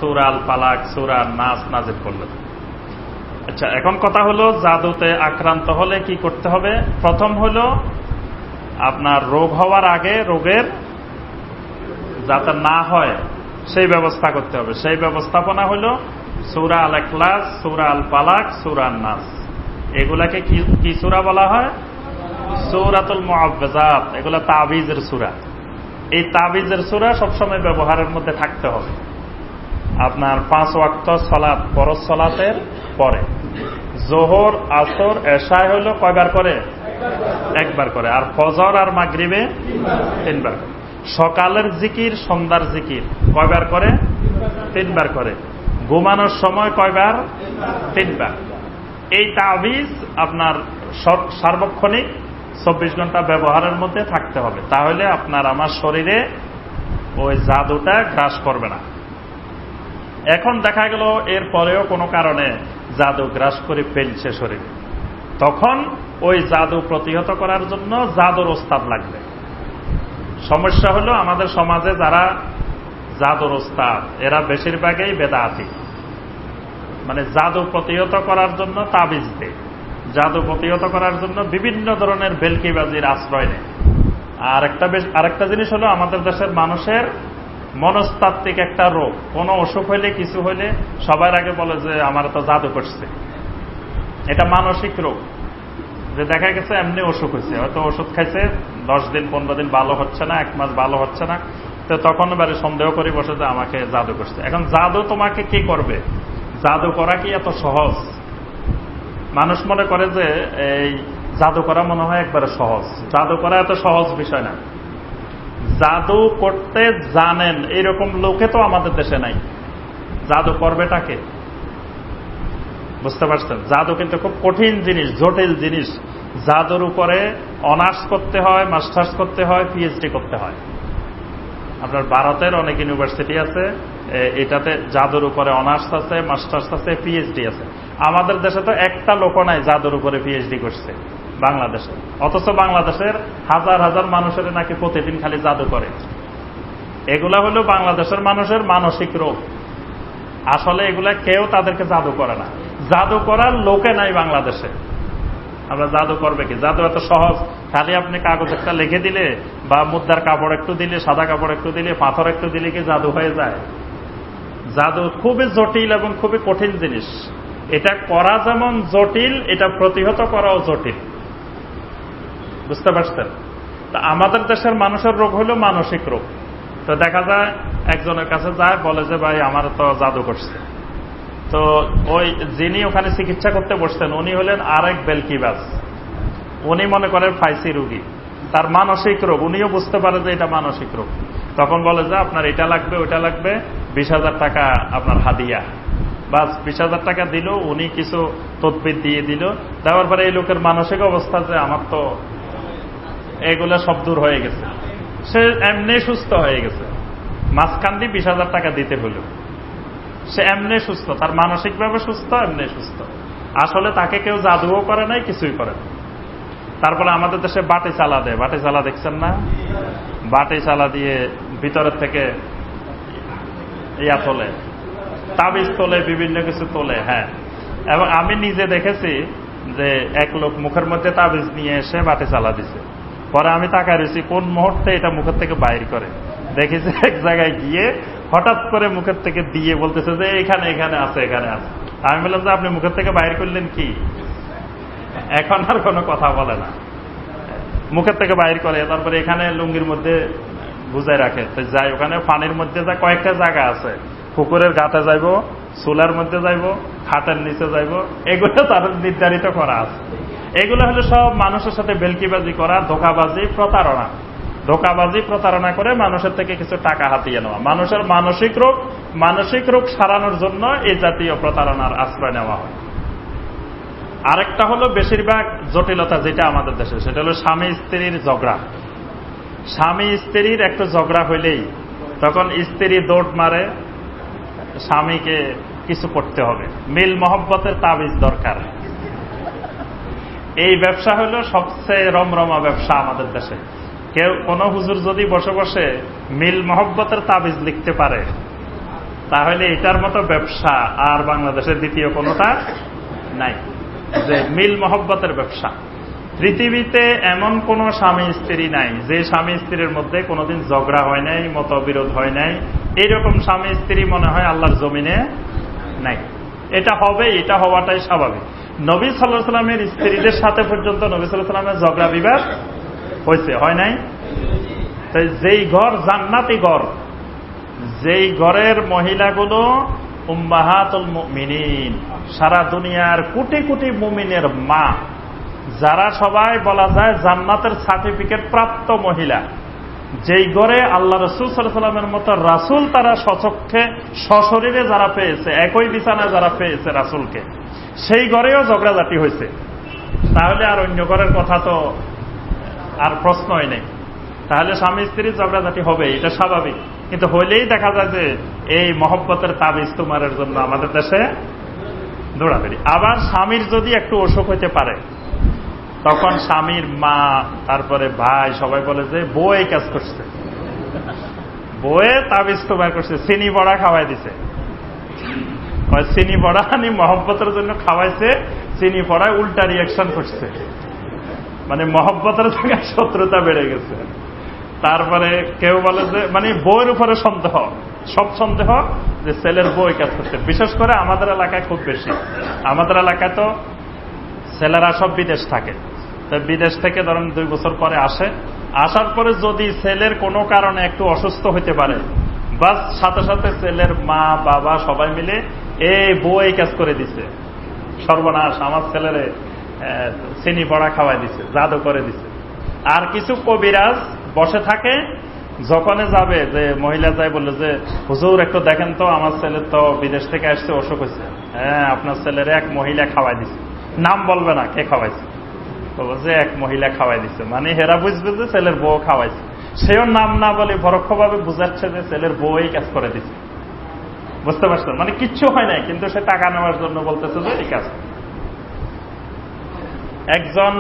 সূরা আল ফালাক, সূরা নাস নাযিল করলেন। আচ্ছা, এখন কথা হলো জাদুতে আক্রান্ত হলে কি করতে হবে? প্রথম হলো আপনার রোগ হওয়ার আগে রোগের যাতে না হয় সেই ব্যবস্থা করতে হবে। সেই ব্যবস্থাপনা হলো সূরা আল ইখলাস, সূরা আল ফালাক, সূরা নাস। এগুলাকে কি সূরা বলা হয়? সূরাতুল মুআওযাযাত। এগুলা তাবিজের সূরা। এই তাবিজের সূরা সবসময় ব্যবহারের মধ্যে থাকতে হবে। আপনার 5 ওয়াক্ত সালাত, ফরজ সালাতের পরে যোহর, আসর, এশা হলো কয়বার করে? একবার করে। আর ফজর আর মাগরিবে 3 বার করে। সকালের জিকির, সন্ধ্যার জিকির কয়বার করে? 3 বার করে। ঘুমানোর সময় কয়বার? 3 বার। এই তাবিজ আপনার সার্বক্ষণিক 24 ঘন্টা ব্যবহারের মধ্যে থাকতে হবে। তাহলে আপনার আমার শরীরে ওই জাদুটা গ্রাস করবে না। এখন দেখা গেল এর পরেও কোনো কারণে জাদু গ্রাস করে ফেলছে শরীরে, তখন ওই জাদু প্রতিহত করার জন্য জাদুর ওস্তাদ লাগবে। সমস্যা হলো আমাদের সমাজে যারা জাদুর ওস্তাদ এরা বেশিরভাগই বেদাতি, মানে জাদু প্রতিহত করার জন্য তাবিজ দেয়, জাদু প্রতিহত করার জন্য বিভিন্ন ধরনের ভেলকিবাজির আশ্রয় নেয়। আরেকটা জিনিস হলো আমাদের দেশের মানুষের মনস্তাত্ত্বিক একটা রোগ। কোনো অসুখ হইলে, কিছু হইলে সবার আগে বলে যে আমার তো জাদু করছে। এটা মানসিক রোগ, যে দেখা গেছে এমনি অসুখ হয়েছে, হয়তো ওষুধ খাইছে 10 দিন 15 দিন ভালো হচ্ছে না, 1 মাস ভালো হচ্ছে না, তো তখন এবারে সন্দেহ করে বসে যে আমাকে জাদু করছে। এখন জাদু তোমাকে কি করবে? জাদু করা কি এত সহজ? মানুষ মনে করে যে এই জাদু করা মনে হয় একবারে সহজ। জাদু করা এত সহজ বিষয় না। জাদু করতে জানেন এরকম লোকে তো আমাদের দেশে নাই। জাদু করবেটাকে বুঝতে পারছেন? জাদু কিন্তু খুব কঠিন জিনিস, জটিল জিনিস। জাদুর উপরে অনার্স করতে হয়, মাস্টার্স করতে হয়, পিএইচডি করতে হয়। আপনার ভারতের অনেক ইউনিভার্সিটি আছে, এটাতে জাদুর উপরে অনার্স আছে, মাস্টার্স আছে, পিএইচডি আছে। আমাদের দেশে তো একটা লোক নাই জাদুর উপরে পিএইচডি করছে বাংলাদেশে। অথচ বাংলাদেশের হাজার হাজার মানুষের নাকি প্রতিদিন খালি জাদু করে। এগুলা হলো বাংলাদেশের মানুষের মানসিক রোগ। আসলে এগুলা কেউ তাদেরকে জাদু করে না। জাদু করার লোকে নাই বাংলাদেশে। আমরা জাদু করবে কি? জাদু এত সহজ। খালি আপনি কাগজ একটা লিখে দিলে বা মুদ্রার কাপড় একটু দিলে, সাদা কাপড় একটু দিলে, পাথর একটু দিলে কি জাদু হয়ে যায়? জাদু খুবই জটিল এবং খুবই কঠিন জিনিস। এটা করা যেমন জটিল, এটা প্রতিহত করাও জটিল। বুঝতে পারছেন? তা আমাদের দেশের মানুষের রোগ হলো মানসিক রোগ। তো দেখা যায় একজনের কাছে যায়, বলে যে ভাই আমার তো জাদু করছে। তো ওই যিনি ওখানে চিকিৎসা করতে বসতেন উনি হলেন আরেক বেলকিবাজ। উনি মনে করেন ফাইসি রোগী, তার মানসিক রোগ। উনিও বুঝতে পারে যে এটা মানসিক রোগ। তখন বলে যে আপনার এটা লাগবে, ওইটা লাগবে, 20,000 টাকা আপনার হাদিয়া। বাস 20,000 টাকা দিল, উনি কিছু তদবির দিয়ে দিল। দেওয়ার পরে এই লোকের মানসিক অবস্থা যে আমার তো এগুলা সব দূর হয়ে গেছে, সে এমনি সুস্থ হয়ে গেছে। মাঝখান দিয়ে 20,000 টাকা দিতে হলো। সে এমনি সুস্থ, তার মানসিকভাবে সুস্থ, এমনি সুস্থ। আসলে তাকে কেউ জাদুও করে নাই, কিছুই করে না। তারপরে আমাদের দেশে বাটি চালা দেয়। বাটি চালা দেখছেন না? বাটি চালা দিয়ে ভিতরের থেকে ইয়া তোলে, তাবিজ তোলে, বিভিন্ন কিছু তোলে। হ্যাঁ, এবং আমি নিজে দেখেছি যে এক লোক মুখের মধ্যে তাবিজ নিয়ে এসে বাটি চালা দিছে। পরে আমি তাকায় রয়েছি কোন মুহূর্তে এটা মুখের থেকে বাইর করে। দেখেছি এক জায়গায় গিয়ে হঠাৎ করে মুখের থেকে দিয়ে বলতেছে যে এখানে এখানে আছে, এখানে আছে। আমি বললাম যে আপনি মুখের থেকে বাইর করলেন কি? এখন আর কোনো কথা বলে না, মুখের থেকে বাইর করে। তারপরে এখানে লুঙ্গির মধ্যে গুজায় রাখে। তো যাই, ওখানে পানির মধ্যে যা কয়েকটা জায়গা আছে, পুকুরের ঘাটে যাইব, চুলার মধ্যে যাইব, খাটের নিচে যাইব, এগুলো তাদের নির্ধারিত করা আছে। এগুলো হলো সব মানুষের সাথে বেলকিবাজি করা, ধোকাবাজি, প্রতারণা। ধোকাবাজি, প্রতারণা করে মানুষের থেকে কিছু টাকা হাতিয়ে নেওয়া। মানুষের মানসিক রোগ সারানোর জন্য এই জাতীয় প্রতারণার আশ্রয় নেওয়া হয়। আরেকটা হলো বেশিরভাগ জটিলতা যেটা আমাদের দেশে, সেটা হলো স্বামী স্ত্রীর ঝগড়া। স্বামী স্ত্রীর একটু ঝগড়া হইলেই তখন স্ত্রী দৌড় মারে, স্বামীকে কিছু করতে হবে, মিল মহব্বতের তাবিজ দরকার। এই ব্যবসা হলো সবচেয়ে রমরমা ব্যবসা আমাদের দেশে। কেউ কোনো হুজুর যদি বসে বসে মিল মহব্বতের তাবিজ লিখতে পারে, তাহলে এটার মতো ব্যবসা আর বাংলাদেশের দ্বিতীয় কোনোটা নাই, যে মিল মহব্বতের ব্যবসা। পৃথিবীতে এমন কোন স্বামী স্ত্রী নাই যে স্বামী স্ত্রীর মধ্যে কোনোদিন ঝগড়া হয় নাই, মতবিরোধ হয় নাই। এইরকম স্বামী স্ত্রী মনে হয় আল্লাহর জমিনে নাই। এটা হবে, এটা হওয়াটাই স্বাভাবিক। নবী সাল্লাল্লাহু আলাইহি সাল্লামের স্ত্রীদের সাথে পর্যন্ত নবী সাল্লাল্লাহু আলাইহি সাল্লামের ঝগড়া বিবাদ হয়েছে, হয় নাই? তাই যেই ঘর জান্নাতি ঘর, যেই ঘরের মহিলাগুলো উম্মাহাতুল মুমিনিন, সারা দুনিয়ার কোটি কোটি মুমিনের মা, যারা সবাই বলা যায় জান্নাতের সার্টিফিকেট প্রাপ্ত মহিলা, যেই ঘরে আল্লাহ রাসূল সাল্লাল্লাহু আলাইহি ওয়াসাল্লামের মতো রাসূল তারা সচক্ষে সশরীরে যারা পেয়েছে, একই বিছানায় যারা পেয়েছে রাসূলকে, সেই ঘরেও ঝগড়াঝাটি হয়েছে। তাহলে আর অন্য ঘরের কথা তো আর প্রশ্নই নেই। তাহলে স্বামী স্ত্রীর ঝগড়াঝাটি হবে, এটা স্বাভাবিক। কিন্তু হইলেই দেখা যায় যে এই মহব্বতের তাবিজ তোমারের জন্য আমাদের দেশে দৌড়াদৌড়ি। আবার স্বামীর যদি একটু অসুখ হইতে পারে, তখন স্বামীর মা, তারপরে ভাই সবাই বলে যে বউ এই কাজ করছে, বউয়ে তাবিজ তোমার করছে, চিনি বড়া খাওয়াই দিছে। চিনি বড়া মহব্বতের জন্য খাওয়াইছে, চিনি পড়ায় উল্টা রিয়াকশন করছে, মানে মহব্বতের জায়গায় শত্রুতা বেড়ে গেছে। তারপরে কেউ বলে যে মানে বউয়ের উপরে সন্দেহ, সব সন্দেহ যে ছেলের বউ কাজ করছে। বিশেষ করে আমাদের এলাকায় খুব বেশি। আমাদের এলাকায় তো ছেলেরা সব বিদেশ থাকে, তো বিদেশ থেকে ধরেন 2 বছর পরে আসে, আসার পরে যদি ছেলের কোনো কারণে একটু অসুস্থ হইতে পারে, বাস সাথে সাথে ছেলের মা বাবা সবাই মিলে এই বউ এই কাজ করে দিছে, সর্বনাশ, আমার ছেলেরে চিনি বড়া খাওয়াই দিছে, জাদু করে দিছে। আর কিছু কবিরাজ বসে থাকে, যখনে যাবে যে মহিলা যায় বললে যে হুজুর একটু দেখেন তো আমার ছেলের তো বিদেশ থেকে আসছে, অসুখ হয়েছে। হ্যাঁ, আপনার ছেলের এক মহিলা খাওয়াই দিছে, নাম বলবে না কে খাওয়াইছে, যে এক মহিলা খাওয়াই দিছে, মানে হেরা বুঝবে যে ছেলের বউ খাওয়াইছে। সেও নাম না বলে পরোক্ষভাবে বুঝাচ্ছে যে ছেলের বউ এই কাজ করে দিছে। বুঝতে পারছেন? মানে কিচ্ছু হয় নাই, কিন্তু সে টাকা নেওয়ার জন্য বলতেছে যে এই কাজ। একজন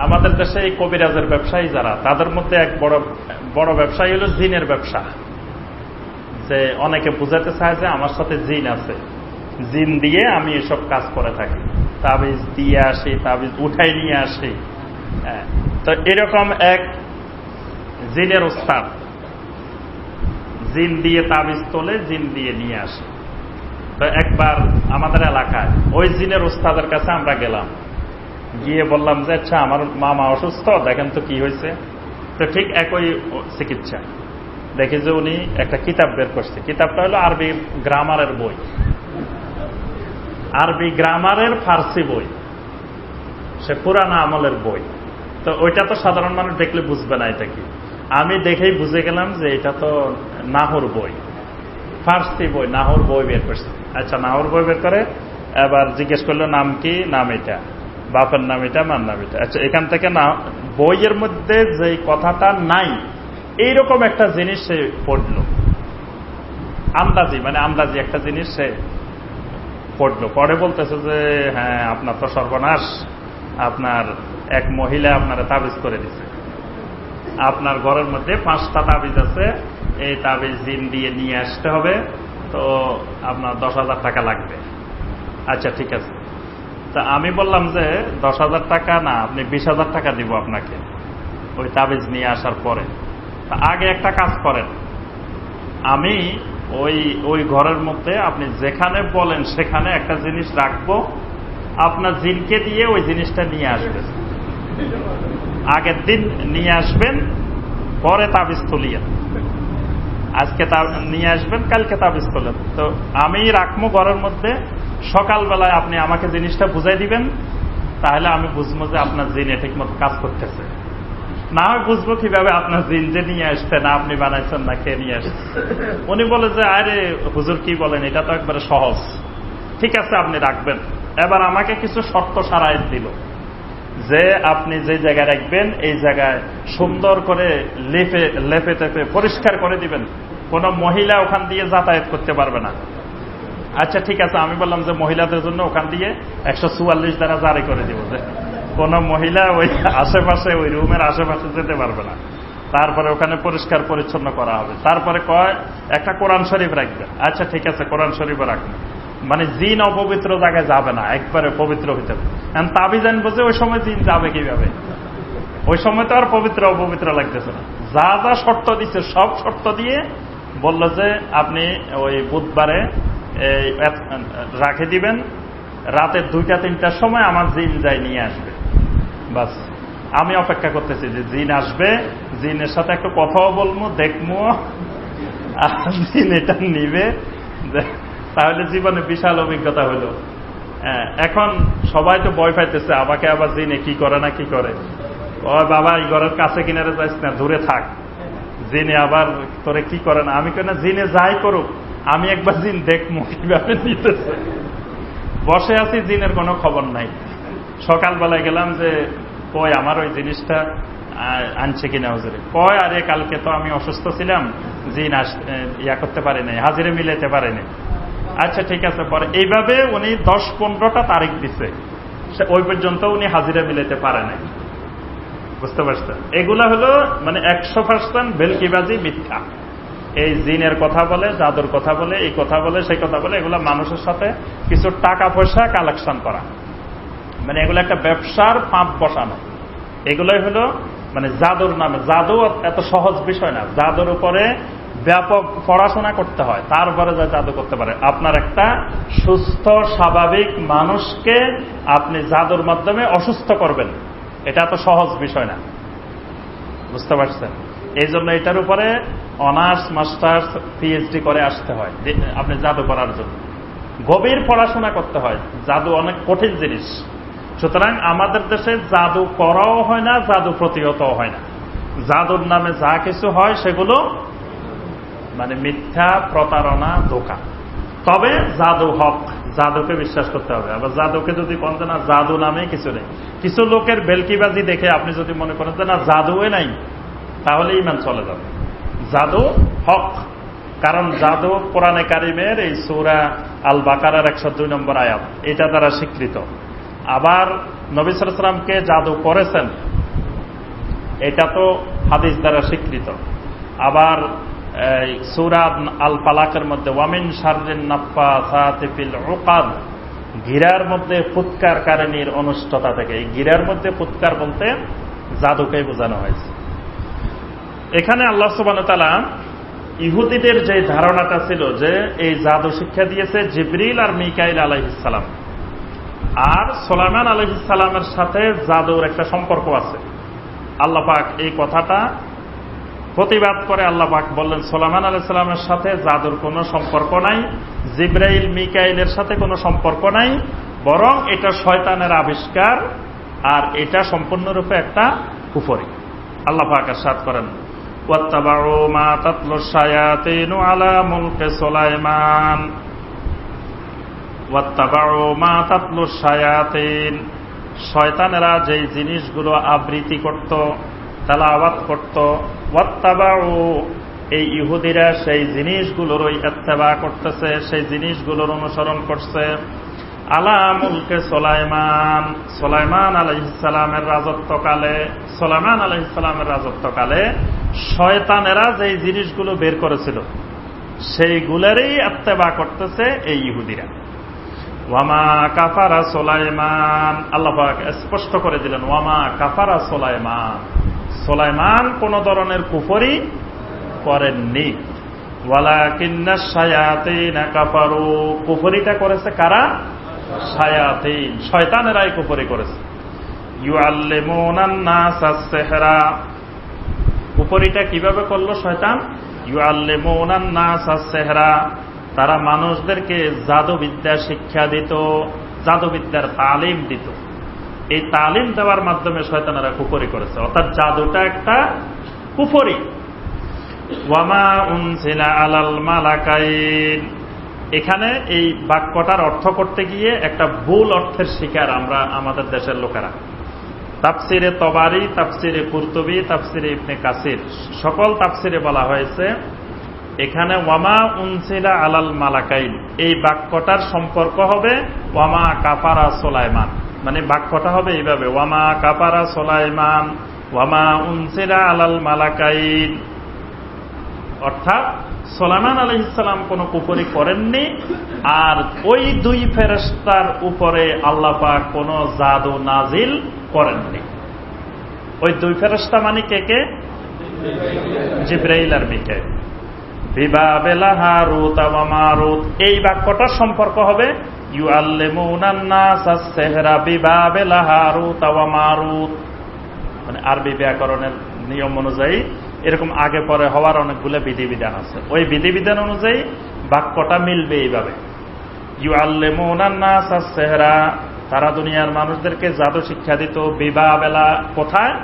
আমাদের দেশে এই কবিরাজের ব্যবসায়ী যারা, তাদের মধ্যে এক বড় ব্যবসায়ী হল জিনের ব্যবসা। যে অনেকে বুঝাতে চায় যে আমার সাথে জিন আছে, জিন দিয়ে আমি এসব কাজ করে থাকি, তাবিজ দিয়ে আসি, তাবিজ উঠাই নিয়ে আসি। তো এরকম এক জিনের উস্তাদ, জিন দিয়ে তাবিজ তোলে, জিন দিয়ে নিয়ে আসে। তো একবার আমাদের এলাকায় ওই জিনের উস্তাদের কাছে আমরা গেলাম, গিয়ে বললাম যে আচ্ছা আমার মামা অসুস্থ, দেখেন তো কি হয়েছে। তো ঠিক একই চিকিৎসা। দেখি যে উনি একটা কিতাব বের করছে, কিতাবটা হলো আরবি গ্রামারের বই, আরবি গ্রামারের ফার্সি বই, সে পুরানা আমলের বই। তো ওইটা তো সাধারণ মানুষ দেখলে বুঝবে না এটা কি। আমি দেখেই বুঝে গেলাম যে এটা তো নাহর বই, ফার্সি বই, নাহর বই বের করছে। আচ্ছা, নাহর বই বের করে এবার জিজ্ঞেস করলো নাম কি, নাম এটা, বাপের নাম এটা, মার নাম এটা। আচ্ছা, এখান থেকে না বইয়ের মধ্যে যে কথাটা নাই এইরকম একটা জিনিস সে পড়ল, আন্দাজি, মানে আন্দাজি একটা জিনিস সে পড়লো। পরে বলতেছে যে হ্যাঁ আপনার তো সর্বনাশ, আপনার এক মহিলা আপনারা তাবিজ করে দিচ্ছে, আপনার ঘরের মধ্যে 5টা তাবিজ আছে, এই তাবিজ জিন দিয়ে নিয়ে আসতে হবে, তো আপনার 10,000 টাকা লাগবে। আচ্ছা ঠিক আছে। তা আমি বললাম যে 10,000 টাকা না, আপনি 20,000 টাকা দিব আপনাকে ওই তাবিজ নিয়ে আসার পরে। তা আগে একটা কাজ করেন, আমি ওই ঘরের মধ্যে আপনি যেখানে বলেন সেখানে একটা জিনিস রাখবো, আপনার জিনকে দিয়ে ওই জিনিসটা নিয়ে আসবেন, আগের দিন নিয়ে আসবেন, পরে তাবিজ তুলিয়েন। আজকে নিয়ে আসবেন, কালকে তাবিজ তোলেন। তো আমি রাখবো ঘরের মধ্যে, সকালবেলায় আপনি আমাকে জিনিসটা বুঝাই দিবেন, তাহলে আমি বুঝবো যে আপনার জিনে ঠিক মতো কাজ করতেছে। না হয় বুঝবো কিভাবে আপনার জিন যে নিয়ে আসছে, না আপনি বানাইছেন না কে নিয়ে আসছে। উনি বলে যে আরে হুজুর কি বলেন, এটা তো একবারে সহজ। ঠিক আছে আপনি রাখবেন। এবার আমাকে কিছু শর্ত সারাইত দিল যে আপনি যে জায়গায় রাখবেন এই জায়গায় সুন্দর করে লেপে টেপে পরিষ্কার করে দিবেন, কোন মহিলা ওখান দিয়ে যাতায়াত করতে পারবে না। আচ্ছা ঠিক আছে। আমি বললাম যে মহিলাদের জন্য ওখান দিয়ে 144 দ্বারা জারি করে দিব যে কোন মহিলা ওই আশেপাশে, ওই রুমের আশেপাশে যেতে পারবে না। তারপরে ওখানে পরিষ্কার পরিচ্ছন্ন করা হবে, তারপরে কয় একটা কোরআন শরীফ রাখবেন। আচ্ছা ঠিক আছে, কোরআন শরীফও রাখবেন। মানে জিন অপবিত্র জায়গায় যাবে না, একবারে পবিত্র হইতে হবে। তাবিজান বোঝে ওই সময় জিন যাবে কিভাবে? ওই সময় তো আর পবিত্র অপবিত্র লাগতেছে না। যা যা শর্ত দিচ্ছে সব শর্ত দিয়ে বলল যে আপনি ওই বুধবারে রাখে দিবেন, রাতে 2টা-3টার সময় আমার জিন যাই নিয়ে আসবে। বাস আমি অপেক্ষা করতেছি যে জিন আসবে, জিনের সাথে একটু কথাও বলবো, দেখবো, আর জিন এটা নিবে, তাহলে জীবনে বিশাল অভিজ্ঞতা হলো। এখন সবাই তো ভয় পাইতেছে, আমাকে আবার জিনে কি করে না কি করে। ও বাবা, এই ঘরের কাছে কিনারে যাইস না, দূরে থাক, জিনে আবার তোরে কি করে না। আমি কেন জিনে যাই করুক, আমি একবার জিন দেখবো কিভাবে নিতেছে। বসে আছি, জিনের কোনো খবর নাই। সকালবেলায় গেলাম যে কই আমার ওই জিনিসটা আনছে কিনা হুজুরে। কয় আরে কালকে তো আমি অসুস্থ ছিলাম, জিন ইয়া করতে পারি নাই, হাজিরে মিলাইতে পারি নাই। আচ্ছা ঠিক আছে। পরে এইভাবে উনি 10-15টা তারিখ দিচ্ছে, ওই পর্যন্ত উনি হাজিরা মিলাইতে পারে নাই। বুঝতে পারছেন? এগুলা হলো মানে 100% ভেলকিবাজি, মিথ্যা। এই জিনের কথা বলে, জাদুর কথা বলে, এই কথা বলে, সেই কথা বলে, এগুলা মানুষের সাথে কিছু টাকা পয়সা কালেকশন করা, মানে এগুলো একটা ব্যবসার পাপ বসানো। এগুলোই হলো মানে জাদুর নামে। জাদু এত সহজ বিষয় না, জাদুর উপরে ব্যাপক পড়াশোনা করতে হয়, তারপরে যা জাদু করতে পারে। আপনার একটা সুস্থ স্বাভাবিক মানুষকে আপনি জাদুর মাধ্যমে অসুস্থ করবেন, এটা এত সহজ বিষয় না। বুঝতে পারছেন? এই জন্য এটার উপরে অনার্স, মাস্টার্স, পিএইচডি করে আসতে হয় আপনি জাদু করার জন্য। গভীর পড়াশোনা করতে হয়, জাদু অনেক কঠিন জিনিস। সুতরাং আমাদের দেশে জাদু করাও হয় না, জাদু প্রতিহতও হয় না। জাদুর নামে যা কিছু হয় সেগুলো মানে মিথ্যা, প্রতারণা, ধোঁকা। তবে জাদু হক, জাদুকে বিশ্বাস করতে হবে। আবার জাদুকে যদি বলতে না, জাদু নামে কিছু নেই। কিছু লোকের বেলকিবাজি দেখে আপনি যদি মনে করেন যে না জাদুই নাই, তাহলে ঈমান চলে যাবে। জাদু হক, কারণ জাদু কোরআনে কারিমের এই সূরা আল বাকারার 102 নম্বর আয়াত, এটা দ্বারা স্বীকৃত। আবার নবী সাল্লাল্লাহু আলাইহি ওয়াসাল্লামকে জাদু করেছেন, এটা তো হাদিস দ্বারা স্বীকৃত। আবার সূরা আল ফালাকের মধ্যে ওয়ামিন শাররিন নাফাসাতি ফিল উকাদ, গিরার মধ্যে ফুৎকারকারিনীর অনিষ্টতা থেকে। এই গিরার মধ্যে ফুৎকার বলতে জাদুকেই বোঝানো হয়েছে। এখানে আল্লাহ সুবহানাহু ওয়া তাআলা ইহুদিদের যে ধারণাটা ছিল যে এই জাদু শিক্ষা দিয়েছে জিবরিল আর মিকাইল আলাইহিস সালাম, আর সুলাইমান আলাইহিস সালামের সাথে জাদুর একটা সম্পর্ক আছে। আল্লাহ পাক এই কথাটা প্রতিবাদ করে আল্লাহ পাক বললেন সুলাইমান আলাইহিস সালামের সাথে জাদুর কোনো সম্পর্ক নাই, জিবরাইল মিকাইলের সাথে কোনো সম্পর্ক নাই, বরং এটা শয়তানের আবিষ্কার, আর এটা সম্পূর্ণরূপে একটা কুফরি। আল্লাহ পাক ইরশাদ করেন ওয়াত্তাবাউ মা তাতলু শায়াতিনু আলা মুলকি সুলাইমান, ওয়াত্তাবাউ মা তাতলু শায়াতিন, শয়তানেরা যেই জিনিসগুলো আবৃত্তি করত, তেলাওয়াত করত, ওয়াত্তাবাউ, এই ইহুদিরা সেই জিনিসগুলোরই ইত্তেবা করতেছে, সেই জিনিসগুলোর অনুসরণ করছে। আলা মুলকে সুলাইমান, সুলাইমান আলাইহিস সালামের রাজত্বকালে, সুলাইমান আলাইহিস সালামের রাজত্বকালে শয়তানেরা যেই জিনিসগুলো বের করেছিল সেইগুলোরই ইত্তেবা করতেছে এই ইহুদিরা। ওয়ামা কাফারা সুলাইমান, আল্লাহ পাক স্পষ্ট করে দিলেন ওয়ামা কাফারা সুলাইমান, সুলাইমান কোন ধরনের কুফরি করেননি। ওয়ালাকিন্নাশ শায়াতিন কাফারু, কুফরিটা করেছে কারা? শায়াতিন, শয়তানেরাই কুফরি করেছে। ইউআল্লিমুনান নাসাস সিহরা, কুফরিটা কিভাবে করলো শয়তান? ইউআল্লিমুনান নাসাস সিহরা, তারা মানুষদেরকে জাদুবিদ্যা শিক্ষা দিত, জাদুবিদ্যার তালিম দিত। এই তালিম দেওয়ার মাধ্যমে শয়তানেরা কুফরি করেছে, অর্থাৎ জাদুটা একটা কুফরি। ওয়ামা উনজিলা আলাল মালাকাইন, এখানে এই বাক্যটার অর্থ করতে গিয়ে একটা ভুল অর্থের শিকার আমরা আমাদের দেশের লোকেরা। তাফসিরে তবারি, তাফসিরে কুরতুবী, তাফসিরে ইবনে কাসির, সকল তাফসিরে বলা হয়েছে এখানে ওয়ামা উনজিলা আলাল মালাকাইন, এই বাক্যটার সম্পর্ক হবে ওয়ামা কাফারা সুলাইমান, মানে বাক্যটা হবে এইভাবে ওয়ামা কাফারা সুলাইমান, ওয়ামা উনজিলা আলাল মালাকাইন, অর্থাৎ সুলাইমান আলাইহিস সালাম কোনো কুফরি করেননি, আর ওই দুই ফেরেশতার উপরে আল্লাহ পাক কোনো জাদু নাজিল করেননি। ওই দুই ফেরেশতা মানে কে কে? জিবরাইল আর মিকাইল। বিবাবিল হারুত ওয়া মারুত, এই বাক্যটার সম্পর্ক হবে ইউআল্লিমুনান নাস আস-সিহরা বিবাবিল হারুত ওয়া মারুত। মানে আরবি ব্যাকরণের নিয়ম অনুযায়ী এরকম আগে পরে হওয়ার অনেকগুলো বিধিবিধান আছে, ওই বিধিবিধান অনুযায়ী বাক্যটা মিলবে এইভাবে, ইউআল্লিমুনান নাস আস-সিহরা, তারা দুনিয়ার মানুষদেরকে জাদু শিক্ষা দিত। বিবাবেলা কোথায়?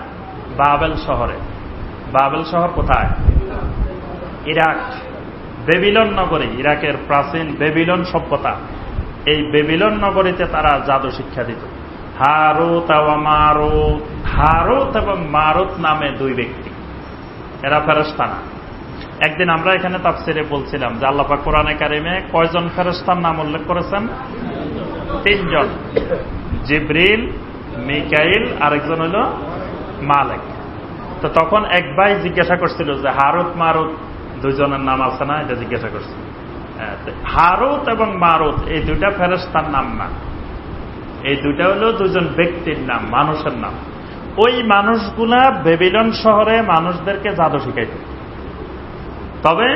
বাবেল শহরে। বাবেল শহর কোথায়? ইরাক, বেবিলন নগরী, ইরাকের প্রাচীন বেবিলন সভ্যতা, এই বেবিলন নগরীতে তারা জাদু শিক্ষা দিত। হারুত ওয়া মারুত, হারুত এবং মারুত নামে দুই ব্যক্তি, এরা ফেরেশতা না। একদিন আমরা এখানে তাফসিরে বলছিলাম যে আল্লাহ পাক কোরআনে কারিমে কয়জন ফেরেশতার নাম উল্লেখ করেছেন? 3 জন, জিবরিল, মিকাইল, আরেকজন হলো মালেক। তো তখন এক ভাই জিজ্ঞাসা করছিল যে হারুত মারুত দুইজনের নাম আছে না, এটা জিজ্ঞাসা করছিল। হারুত এবং মারুত এই দুইটা ফেরেশতার নাম না, এই দুইটা হলো দুজন ব্যক্তির নাম, মানুষের নাম। ওই মানুষগুলা বেবিলন শহরে মানুষদেরকে জাদু শিখাইত। তবে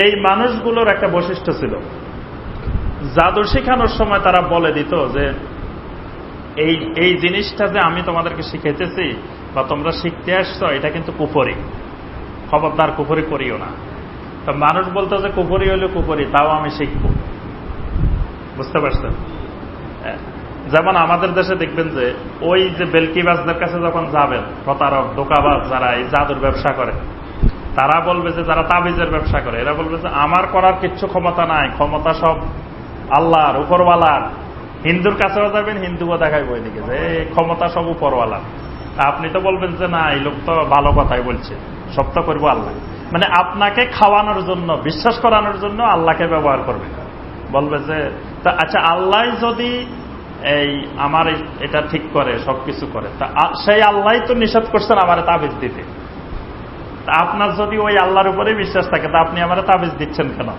এই মানুষগুলোর একটা বৈশিষ্ট্য ছিল, জাদু শেখানোর সময় তারা বলে দিত যে এই জিনিসটা যে আমি তোমাদেরকে শিখাইতেছি বা তোমরা শিখতে আসছো, এটা কিন্তু কুফরি, খবরদার কুফরি করিও না। তো মানুষ বলতো যে কুফরি হইলে কুফরি, তাও আমি শিখব। বুঝতে পারছেন? যেমন আমাদের দেশে দেখবেন যে ওই যে বেলকিবাজদের কাছে যখন যাবেন, প্রতারক ধোঁকাবাজ যারা এই জাদুর ব্যবসা করে, তারা বলবে যে, যারা তাবিজের ব্যবসা করে, এরা বলবে যে আমার করার কিচ্ছু ক্ষমতা নাই, ক্ষমতা সব আল্লাহর, উপরওয়ালার। হিন্দুর কাছেও যাবেন, হিন্দুও দেখাইব এদিকে যে ক্ষমতা সব উপরওয়ালার। আপনি তো বলবেন যে না, এই লোক তো ভালো কথাই বলছে, সব তো করবো আল্লাহ। মানে আপনাকে খাওয়ানোর জন্য, বিশ্বাস করানোর জন্য আল্লাহকে ব্যবহার করবে। বলবে যে আচ্ছা, আল্লাহ যদি এই আমার এটা ঠিক করে, সবকিছু করে, তা সেই আল্লাহ তো নিষেধ করছেন আমার তাবিজ দিতে। আপনার যদি ওই আল্লাহর উপরে বিশ্বাস থাকে, তা আপনি আমার তাবিজ দিচ্ছেন কেন?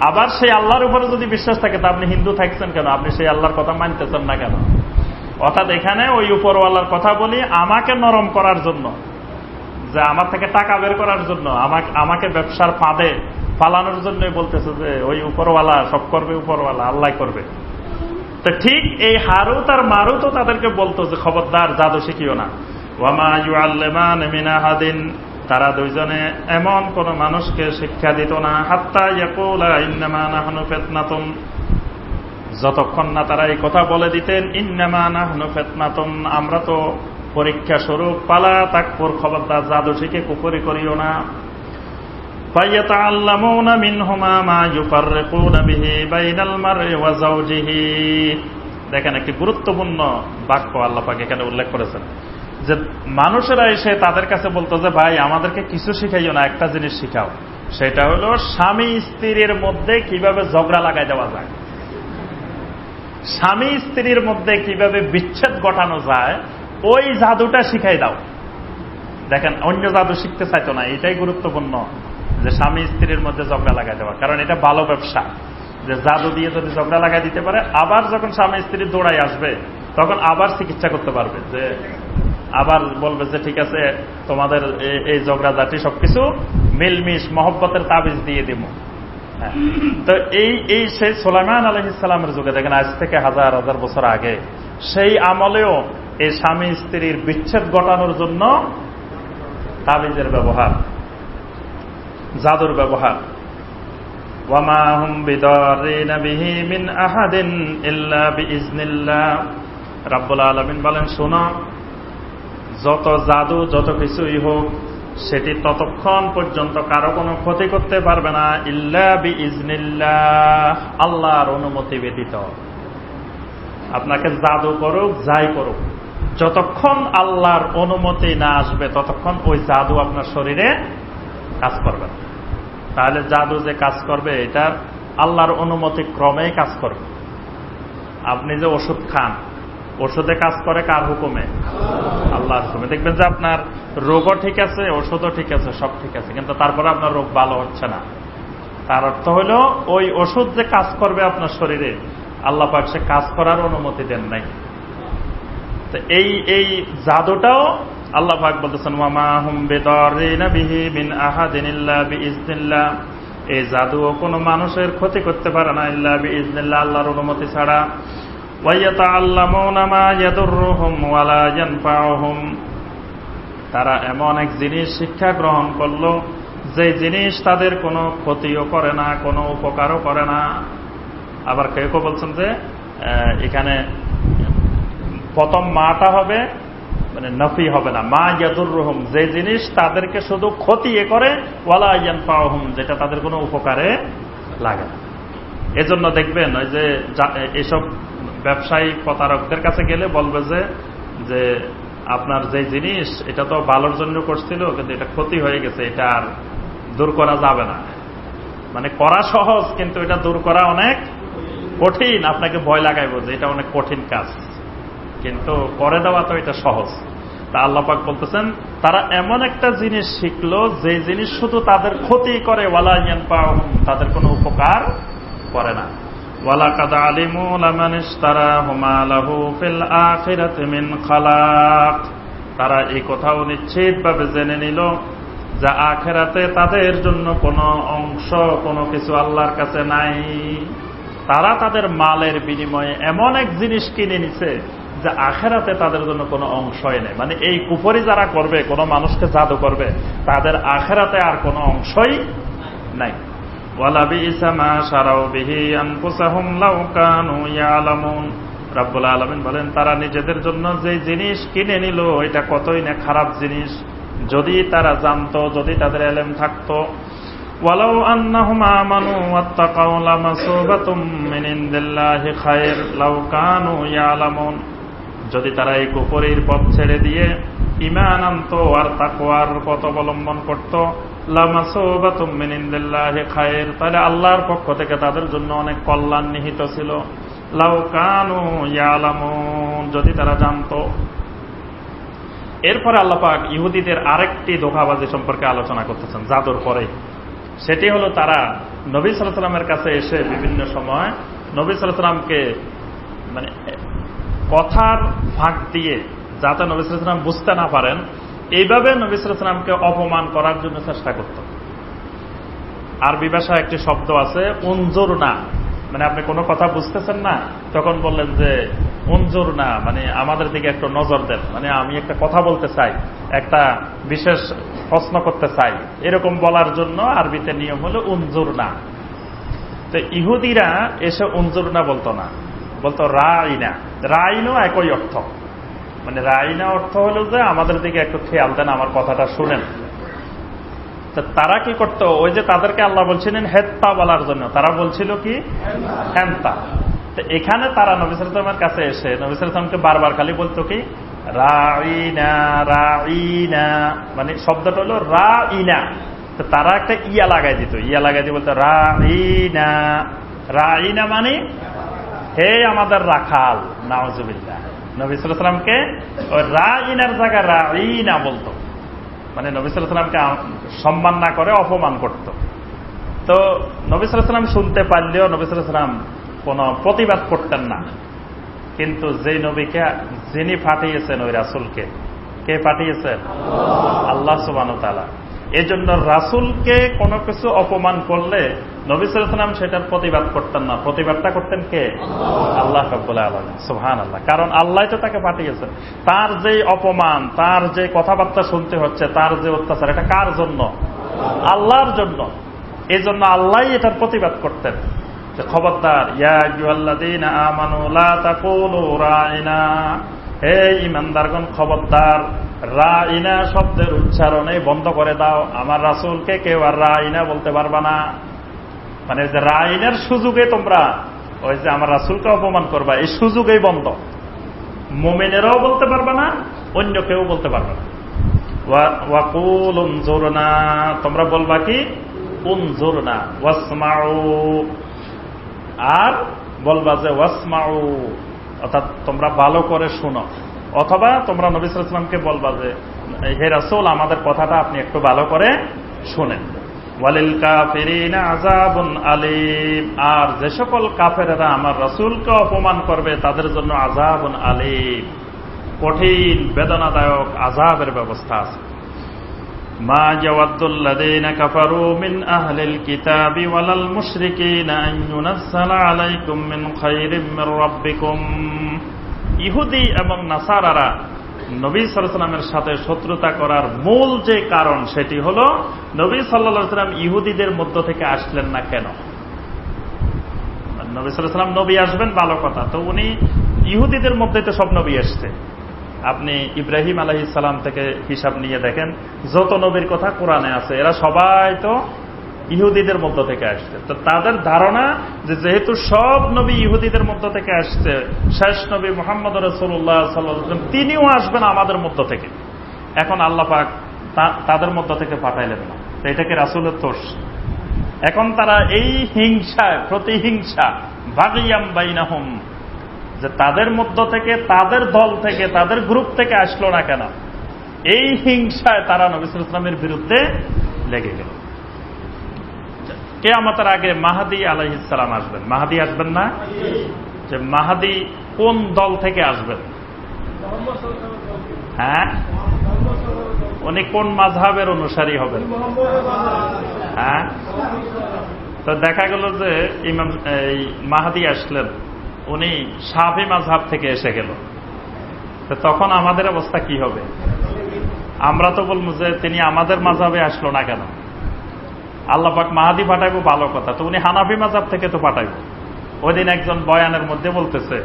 আবার সেই আল্লাহর উপরে যদি বিশ্বাস থাকে, তা আপনি হিন্দু থাকছেন কেন? আপনি সেই আল্লাহর কথা মানতেছেন না কেন? অর্থাৎ এখানে ওই উপরওয়ালার কথা বলি আমাকে নরম করার জন্য, যে আমার থেকে টাকা বের করার জন্য, আমাকে ব্যবসার ফাঁদে ফালানোর জন্যই বলতেছে যে ওই উপরওয়ালা সব করবে, উপরওয়ালা আল্লাহ করবে। তো ঠিক এই হারুত আর মারুতও তাদেরকে বলতো যে খবরদার জাদু শিখিও না। ওয়ামা ইউআল্লিমান মিন আহাদিন, তারা দুইজনে এমন কোন মানুষকে শিক্ষা দিত না, হাত্তা ইয়াকুলা ইন্নামা নাহনু ফিতনাতুন, যতক্ষণ না তারা এই কথা বলে দিতেন ইন্নামা নাহনু ফিতনাতুন, আমরা তো পরীক্ষা স্বরূপ, পালা তাকফুর, খবরদার জাদু শিখে কুফরি করিও না। ফায়াতাআল্লামুনা মিনহুমা মা ইউফাররিকুনা বিহি বাইনাল মারই ওয়া যাওজিহি। দেখেন একটি গুরুত্বপূর্ণ বাক্য আল্লাহ পাক এখানে উল্লেখ করেছেন, যে মানুষেরা এসে তাদের কাছে বলতো যে ভাই আমাদেরকে কিছু শিখাইও না, একটা জিনিস শিখাও, সেটা হলো স্বামী স্ত্রীর মধ্যে কিভাবে ঝগড়া লাগাই দেওয়া যায়, স্বামী স্ত্রীর মধ্যে কিভাবে বিচ্ছেদ ঘটানো যায়, ওই জাদুটা শিখাই দাও। দেখেন অন্য জাদু শিখতে চাইতো না, এটাই গুরুত্বপূর্ণ, যে স্বামী স্ত্রীর মধ্যে ঝগড়া লাগাই দেওয়া, কারণ এটা ভালো ব্যবসা। যে জাদু দিয়ে যদি ঝগড়া লাগাই দিতে পারে, আবার যখন স্বামী স্ত্রী দৌড়াই আসবে তখন আবার চিকিৎসা করতে পারবে, যে আবার বলবে যে ঠিক আছে তোমাদের এই ঝগড়াঝাটি সবকিছু মিলমিশ মহব্বতের তাবিজ দিয়ে দিব। তো এই সেই সুলাইমান আলাইহিস সালামের যুগে দেখেন, আজ থেকে হাজার হাজার বছর আগে, সেই আমলেও এই স্বামী স্ত্রীর বিচ্ছেদ ঘটানোর জন্য তাবিজের ব্যবহার, জাদুর ব্যবহার। ওয়ামা হুম বিদারিনা বিহি মিন আহাদিন ইল্লা বিইজনিল্লাহ। রাব্বুল আলামিন বলেন, শোনো, যত জাদু যত কিছুই হোক, সেটি ততক্ষণ পর্যন্ত কারো কোনো ক্ষতি করতে পারবে না ইল্লা বিইজনিল্লাহ, আল্লাহর অনুমতি ব্যতীত। আপনাকে জাদু করুক, যাই করুক, যতক্ষণ আল্লাহর অনুমতি না আসবে ততক্ষণ ওই জাদু আপনার শরীরে কাজ করবে না। তাহলে জাদু যে কাজ করবে, এটা আল্লাহর অনুমতি ক্রমেই কাজ করবে। আপনি যে ওষুধ খান, ওষুধে কাজ করে কার হুকুমে? আল্লাহর হুকুমে। দেখবেন যে আপনার রোগও ঠিক আছে, ওষুধও ঠিক আছে, সব ঠিক আছে, কিন্তু তারপরে আপনার রোগ ভালো হচ্ছে না। তার অর্থ হল ওই ওষুধ যে কাজ করবে আপনার শরীরে, আল্লাহ পাক সে কাজ করার অনুমতি দেন নাই। তো এই জাদুটাও আল্লাহ পাক বলতেছেন ওয়ামা হুম বিদারিনা বিহি মিন আহাদিন ইল্লা বিইজনিল্লাহ, এই জাদুও কোনো মানুষের ক্ষতি করতে পারে না ইল্লা বিইজনিল্লাহ, আল্লাহর অনুমতি ছাড়া। ওয়া ইয়াতাআল্লামুনা মা ইয়াদুররুহুম ওয়া লা ইয়ানফাউহুম, তারা এমন এক জিনিস শিক্ষা গ্রহণ করলো যে জিনিস তাদের কোনো ক্ষতিও করে না, কোনো উপকারও করে না। আবার কেউ কেউ বলছেন যে এখানে প্রথম মাটা হবে মানে নফি হবে না, মা ইয়াদুররুহুম, যে জিনিস তাদেরকে শুধু ক্ষতি করে, ওয়ালা ইয়ানফাউহুম, যেটা তাদের কোনো উপকারে লাগে না। এজন্য দেখবেন ওই যে এসব ব্যবসায়ী প্রতারকদের কাছে গেলে বলবে যে আপনার যে জিনিস এটা তো ভালোর জন্য করছিল, কিন্তু এটা ক্ষতি হয়ে গেছে, এটা আর দূর করা যাবে না। মানে করা সহজ, কিন্তু এটা দূর করা অনেক কঠিন। আপনাকে ভয় লাগাইব যে এটা অনেক কঠিন কাজ, কিন্তু করে দেওয়া তো এটা সহজ। তা আল্লাহ পাক বলতেছেন তারা এমন একটা জিনিস শিখলো যে জিনিস শুধু তাদের ক্ষতি করে, ওয়ালা ইয়ানফাউহুম, তাদের কোনো উপকার করে না। ওয়ালাকাদ আলিমু লামান ইশতারাহু মা লাহু ফিল আখিরাতি মিন খালাক, তারা এই কথাও নিশ্চিতভাবে জেনে নিল যে আখিরাতে তাদের জন্য কোনো অংশ, কোনো কিছু আল্লাহর কাছে নাই। তারা তাদের মালের বিনিময়ে এমন এক জিনিস কিনে নিছে যে আখিরাতে তাদের জন্য কোনো অংশই নেই। মানে এই কুফরি যারা করবে, কোনো মানুষকে জাদু করবে, তাদের আখিরাতে আর কোনো অংশই নাই। ওয়ালা বিইসা মা শারাউ বিহি আনফুসাহুম লাউ কানু ইয়ালামুন, রব্বুল আলামিন বলেন তারা নিজেদের জন্য যে জিনিস কিনে নিল এটা কতই না খারাপ জিনিস, যদি তারা জানতো, যদি তাদের ইলম থাকতো। ওয়ালাউ আন্নাহুম আমানু ওয়াত্তাকাউ লামাসুবাতুম মিন ইনদিল্লাহি খায়র লাউ কানু ইয়ালামুন, যদি তারা এই কুফরির পথ ছেড়ে দিয়ে ঈমান আনতো আর তাকওয়ার পথ অবলম্বন করত, লামাসুবাতুম মিন ইনদিল্লাহি খায়র, তাহলে আল্লাহর পক্ষ থেকে তাদের জন্য অনেক কল্যাণ নিহিত ছিল। লাউ কানু ইয়ালামুন, যদি তারা জানতো। এরপরে আল্লাহ পাক ইহুদিদের আরেকটি ধোঁকাবাজি সম্পর্কে আলোচনা করতেছেন জাদুর পরে। সেটি হলো তারা নবী সাল্লাল্লাহু আলাইহি ওয়াসাল্লামের কাছে এসে বিভিন্ন সময় নবী সাল্লাল্লাহু আলাইহি ওয়াসাল্লামকে মানে কথার ফাঁক দিয়ে, যাতে নবী সাল্লাল্লাহু আলাইহি ওয়াসাল্লাম বুঝতে না পারেন, এইভাবে নবী সাল্লাল্লাহু আলাইহি ওয়াসাল্লামকে অপমান করার জন্য চেষ্টা করত। আরবি ভাষায় একটি শব্দ আছে উনজুর না, মানে আপনি কোনো কথা বুঝতেছেন না, তখন বললেন যে উনজুর না, মানে আমাদের দিকে একটু নজর দেন, মানে আমি একটা কথা বলতে চাই, একটা বিশেষ প্রশ্ন করতে চাই, এরকম বলার জন্য আরবিতে নিয়ম হলো উনজুর না। তো ইহুদিরা এসে উনজুর না বলতো না, বলতো রাইনা। রাইনও একই অর্থ, মানে রাইনা অর্থ হলো যে আমাদের দিকে একটু খেয়াল দেন, আমার কথাটা শুনেন। তারা কি করত, ওই যে তাদেরকে আল্লাহ বলছিলেন হেত্তা বলার জন্য, তারা বলছিল কি হেন্তা। তো এখানে তারা নবী সাল্লাল্লাহু আলাইহি ওয়াসাল্লামের কাছে এসে নবী সাল্লাল্লাহু আলাইহি ওয়াসাল্লামকে বারবার খালি বলতো কি রাইনা রাইনা, মানে শব্দটা হলো রাইনা। তো তারা একটা ইয়া লাগাই দিত, ইয়া লাগাই দিয়ে বলতো রাইনা। রাইনা মানে হে আমাদের রাখাল, নাউজুবিল্লাহ। নবী সাল্লাল্লাহু আলাইহি ওয়াসাল্লামকে ওই রাইনার জায়গায় রাইনা বলতো, মানে নবী সাল্লাল্লাহু আলাইহি ওয়াসাল্লামকে সম্মান না করে অপমান করত। তো নবী সাল্লাল্লাহু আলাইহি ওয়াসাল্লাম শুনতে পারলেও নবী সাল্লাল্লাহু আলাইহি ওয়াসাল্লাম কোনো প্রতিবাদ করতেন না। কিন্তু যেই নবীকে যিনি পাঠিয়েছেন, ওই রাসূলকে কে পাঠিয়েছেন? আল্লাহ সুবহানাহু ওয়া তাআলা। এজন্য রাসূলকে কোনো কিছু অপমান করলে নবী সাল্লাল্লাহু আলাইহি ওয়াসাল্লাম সেটার প্রতিবাদ করতেন না, প্রতিবাদটা করতেন কে? আল্লাহ রাব্বুল আলামিন, সুবহানাল্লাহ। কারণ আল্লাহ তো তাকে পাঠিয়েছেন। তার যে অপমান, তার যে কথাবার্তা শুনতে হচ্ছে, তার যে অত্যাচার, এটা কার জন্য? আল্লাহর জন্য। এজন্য আল্লাহই এটার প্রতিবাদ করতেন যে খবরদার, ইয়া আইয়ুহাল্লাযীনা আমানু লা তাকুলু রাইনা, হে ঈমানদারগণ খবরদার, রাইনা শব্দের উচ্চারণে বন্ধ করে দাও। আমার রাসূলকে কেউ আর রাইনা বলতে পারবা না। মানে যে রাইনার সুযোগে তোমরা ওই যে আমার রাসূলকে অপমান করবা, এই সুযোগেই বন্ধ। মুমিনেরাও বলতে পারবা না, অন্য কেউ বলতে পারবে না। ওয়াকুল উনজুরনা, তোমরা বলবা কি উনজুরনা, ওয়াসমাউ, আর বলবা যে ওয়াসমাউ, অর্থাৎ তোমরা ভালো করে শোনো, অথবা তোমরা নবী সাল্লাল্লাহু আলাইহি ওয়াসাল্লামকে বলবা যে হে রাসূল আমাদের কথাটা আপনি একটু ভালো করে শুনেন। ওয়ালিল কাফিরিনা আযাবুন আলীম, আর যে সকল কাফেরেরা আমার রাসূলকে অপমান করবে তাদের জন্য আযাবুন আলীম, কঠিন বেদনাদায়ক আযাবের ব্যবস্থা আছে। মা ইয়াওয়াদ্দুল্লাযীনা কাফারু মিন আহলিল কিতাবি ওয়ালাল মুশরিকিনা আন ইউনাজ্জালা আলাইকুম মিন খায়রিম মির রাব্বিকুম। ইহুদি এবং নাসারারা নবী সাল্লাল্লাহু আলাইহি ওয়াসাল্লামের সাথে শত্রুতা করার মূল যে কারণ সেটি হল নবী সাল্লাল্লাহু আলাইহি ওয়াসাল্লাম ইহুদিদের মধ্য থেকে আসলেন না কেন। নবী সাল্লাল্লাহু আলাইহি ওয়াসাল্লাম নবী আসবেন ভালো কথা, তো উনি ইহুদিদের মধ্যে তো সব নবী আসছে। আপনি ইব্রাহিম আলাইহিস সালাম থেকে হিসাব নিয়ে দেখেন, যত নবীর কথা কোরআনে আছে এরা সবাই তো ইহুদিদের মধ্য থেকে আসছে। তো তাদের ধারণা যে যেহেতু সব নবী ইহুদিদের মধ্য থেকে আসছে, শেষ নবী মুহাম্মদ রাসূলুল্লাহ সাল্লাল্লাহু আলাইহি ওয়াসাল্লাম তিনিও আসবেন আমাদের মধ্য থেকে। এখন আল্লাহ পাক তাদের মধ্য থেকে পাঠাইলেন না, তো এটা কি রাসূলের দোষ? এখন তারা এই হিংসায়, প্রতিহিংসা, বাগিয়াম বাইনাহুম, যে তাদের মধ্য থেকে, তাদের দল থেকে, তাদের গ্রুপ থেকে আসলো না কেন, এই হিংসায় তারা নবী সাল্লাল্লাহু আলাইহি ওয়াসাল্লামের বিরুদ্ধে লেগে গেল। কিয়ামতের আগে মাহদী আলাইহিস সালাম আসবেন। মাহদী আসবেন না? যে মাহদী কোন দল থেকে আসবেন? হ্যাঁ, উনি কোন মাযহাবের অনুসারী হবেন? হ্যাঁ, তো দেখা গেল যে ইমাম মাহদী আসলেন, উনি শাফি মাযহাব থেকে এসে গেল, তো তখন আমাদের অবস্থা কি হবে? আমরা তো বলবো যে তিনি আমাদের মাযহাবে আসলো না কেন? আল্লাহ পাক মাহাদি পাঠাইবো ভালো কথা, তো উনি হানাফি মাযহাব থেকে তো পাঠাইবো। ওই দিন একজন বয়ানের মধ্যে বলতেছে